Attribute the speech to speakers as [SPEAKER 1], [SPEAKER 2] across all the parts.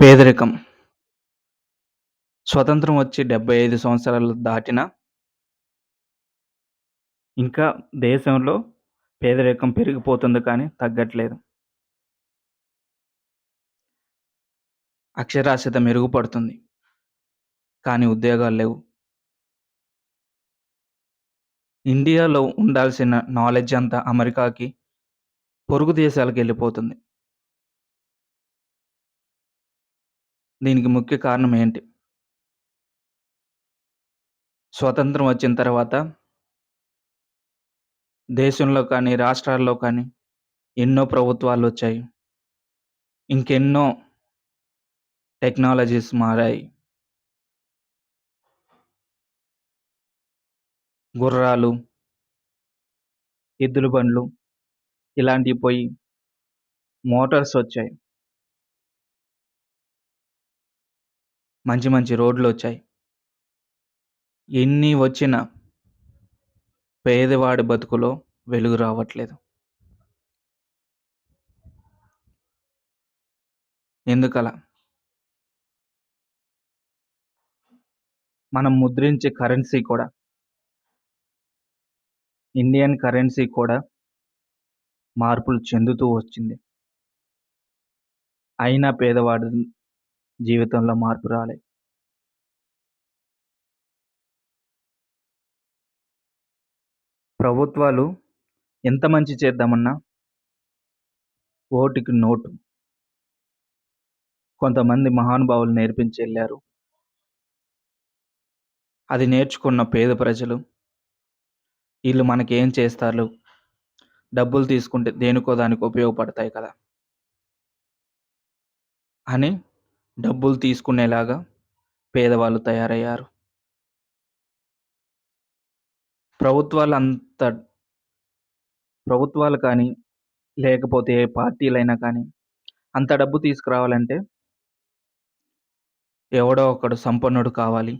[SPEAKER 1] పేదరికం. స్వతంత్రం వచ్చి 75 సంవత్సరాలు దాటినా, ఇంకా దేశంలో పేదరికం పెరిగిపోతుంది కానీ తగ్గట్లేదు. అక్షరాస్యత మెరుగుపడుతుంది. కానీ ఉద్యోగాలు లేవు. ఇండియాలో ఉండాల్సిన నాలెడ్జ్ అంతా అమెరికాకి, పొరుగు దేశాలకెళ్ళిపోతుంది. దీనికి ముఖ్య కారణం ఏంటి? స్వతంత్రం వచ్చిన తర్వాత దేశంలో కానీ, రాష్ట్రాల్లో కానీ ఎన్నో ప్రభుత్వాలొచ్చాయి. ఇంకెన్నో టెక్నాలజీస్ మారాయి. గుర్రాలు, ఎద్దుల బండ్లు ఇలాంటివి పోయి మోటార్స్ వచ్చాయి. మంచి మంచి రోడ్లొచ్చాయి. ఎన్ని వచ్చినా పేదవాడి బతుకులో వెలుగు రావట్లేదు. ఎందుకలా? మనం ముద్రించే కరెన్సీ కూడా, ఇండియన్ కరెన్సీ కూడా మార్పులు చెందుతూ వచ్చింది. అయినా పేదవాడి జీవితంలో మార్పు రాలే. ప్రభుత్వాలు ఎంత మంచి చేద్దామన్నా ఓటుకి నోటు. కొంతమంది మహానుభావులు నేర్పించెళ్లారు. అది నేర్చుకున్న పేద ప్రజలు, ఈళ్ళు మనకేం చేస్తారు? డబ్బులు తీసుకుంటే దేనికో దానికి ఉపయోగపడతాయి కదా! అని డబ్బులు తీసుకునేలాగా పేదవాళ్ళు తయారయ్యారు. ప్రభుత్వాలంత ప్రభుత్వాలు కానీ, లేకపోతే ఏ పార్టీలైనా కానీ, అంత డబ్బు తీసుకురావాలంటే ఎవడో ఒకడు సంపన్నుడు కావాలి.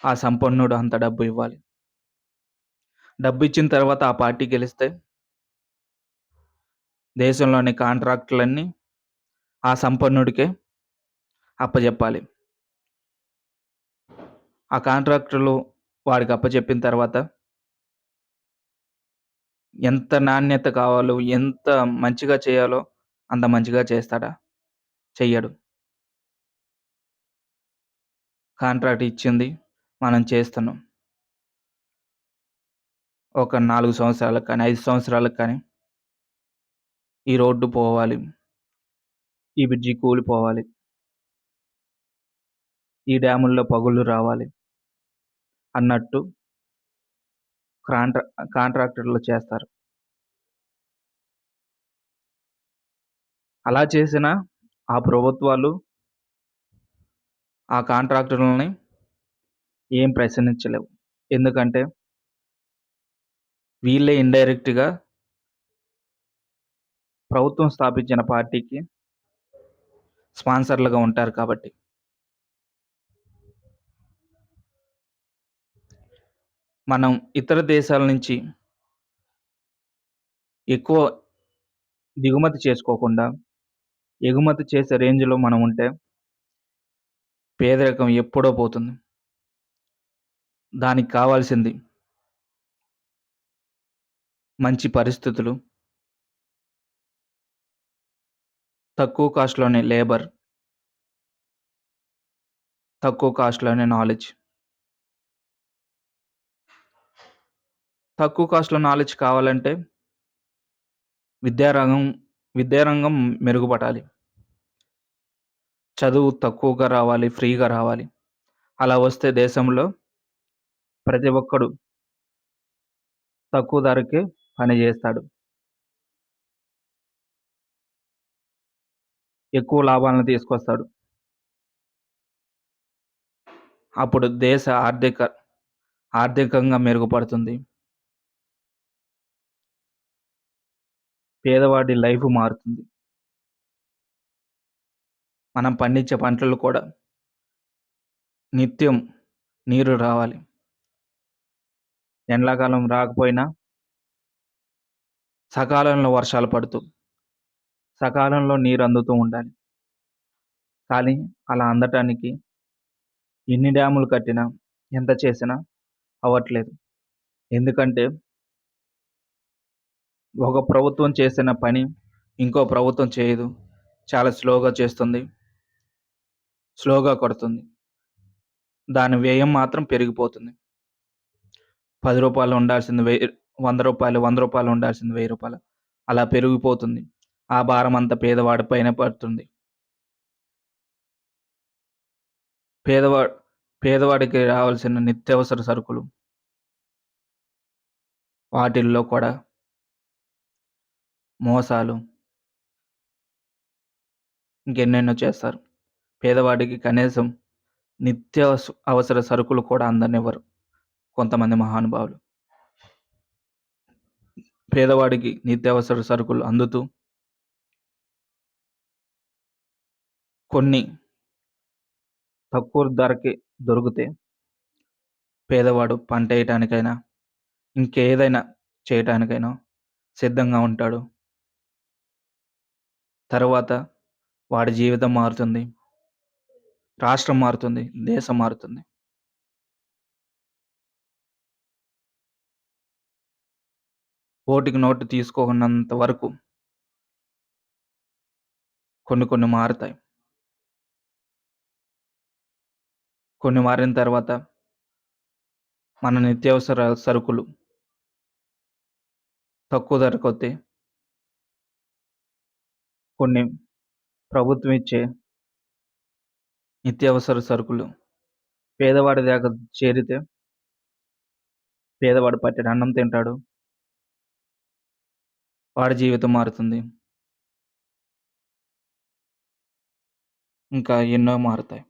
[SPEAKER 1] ఆ సంపన్నుడు అంత డబ్బు ఇవ్వాలి. డబ్బిచ్చిన తర్వాత ఆ పార్టీ గెలిస్తే దేశంలోని కాంట్రాక్టులన్నీ ఆ సంపన్నుడికే అప్పజెప్పాలి. ఆ కాంట్రాక్టులు వాడికి అప్పజెప్పిన తర్వాత ఎంత నాణ్యత కావాలో, ఎంత మంచిగా చేయాలో అంత మంచిగా చేస్తాడా? చెయ్యడు. కాంట్రాక్ట్ ఇచ్చింది. మనం చేస్తున్నాం. ఒక 4 సంవత్సరాలకు కానీ, 5 సంవత్సరాలకు కానీ ఈ రోడ్డు పోవాలి. ఈ బ్రిడ్జి కూలిపోవాలి. ఈ డ్యాముల్లో పగుళ్ళు రావాలి అన్నట్టు కాంట్రా కాంట్రాక్టర్లు చేస్తారు. అలా చేసినా ఆ ప్రభుత్వాలు ఆ కాంట్రాక్టర్లని ఏం ప్రశ్నించలేవు. ఎందుకంటే వీళ్ళే ఇండైరెక్ట్‌గా ప్రభుత్వం స్థాపించిన పార్టీకి స్పాన్సర్‌లుగా ఉంటారు కాబట్టి. మనం ఇతర దేశాల నుంచి ఎక్కువ దిగుమతి చేసుకోకుండా, ఎగుమతి చేసే రేంజ్‌లో మనం ఉంటే పేదరికం ఎప్పుడో పోతుంది. దానికి కావాల్సింది మంచి పరిస్థితులు, తక్కువ కాస్ట్‌లోనే లేబర్, తక్కువ కాస్ట్‌లోనే నాలెడ్జ్. తక్కువ కాస్ట్‌లో నాలెడ్జ్ కావాలంటే విద్యారంగం విద్యారంగం మెరుగుపడాలి. చదువు తక్కువగా రావాలి, ఫ్రీగా రావాలి. అలా వస్తే దేశంలో ప్రతి ఒక్కడు తక్కువ ధరకే పని జేస్తాడు. ఎక్కువ లాభాలను తీసుకొస్తాడు. అప్పుడు దేశ ఆర్థికంగా మెరుగుపడుతుంది. పేదవాడి లైఫ్ మారుతుంది. మనం పండించే పంటలు కూడా నిత్యం నీరు రావాలి. ఎండాకాలం రాకపోయినా సకాలంలో వర్షాలు పడుతూ, సకాలంలో నీరు అందుతూ ఉండాలి. కానీ అలా అందటానికి ఎన్ని డ్యాములు కట్టినా, ఎంత చేసినా అవ్వట్లేదు. ఎందుకంటే ఒక ప్రభుత్వం చేసిన పని ఇంకో ప్రభుత్వం చేయదు. చాలా స్లోగా చేస్తుంది. స్లోగా కడుతుంది. దాని వ్యయం మాత్రం పెరిగిపోతుంది. రూ. 10 ఉండాల్సింది రూ. 100, రూ. 100 ఉండాల్సింది రూ. 1000 అలా పెరిగిపోతుంది. ఆ భారమంతా పేదవాడి పైన పడుతుంది. పేదవా పేదవాడికి రావాల్సిన నిత్యావసర సరుకులు వాటిల్లో కూడా మోసాలు ఇంకెన్నెన్నో చేస్తారు. పేదవాడికి కనీసం అవసర సరుకులు కూడా అందనివ్వరు కొంతమంది మహానుభావులు. పేదవాడికి నిత్యావసర సరుకులు అందుతూ కొన్ని తక్కువ ధరకే దొరికితే పేదవాడు పంటేయటానికైనా, ఇంకేదైనా చేయటానికైనా సిద్ధంగా ఉంటాడు. తరువాత వాడి జీవితం మారుతుంది. రాష్ట్రం మారుతుంది. దేశం మారుతుంది. ఓటికి నోటు తీసుకోనంత వరకు కొన్ని కొన్ని మారుతాయి. కొన్ని మారిన తర్వాత మన నిత్యావసర సరుకులు తక్కువ ధరకొస్తే కొన్ని ప్రభుత్వం ఇచ్చే నిత్యావసర సరుకులు పేదవాడి దాకా చేరితే పేదవాడు పట్టెడు అన్నం తింటాడు. వాడి జీవితం మారుతుంది. ఇంకా ఎన్నో మారుతాయి.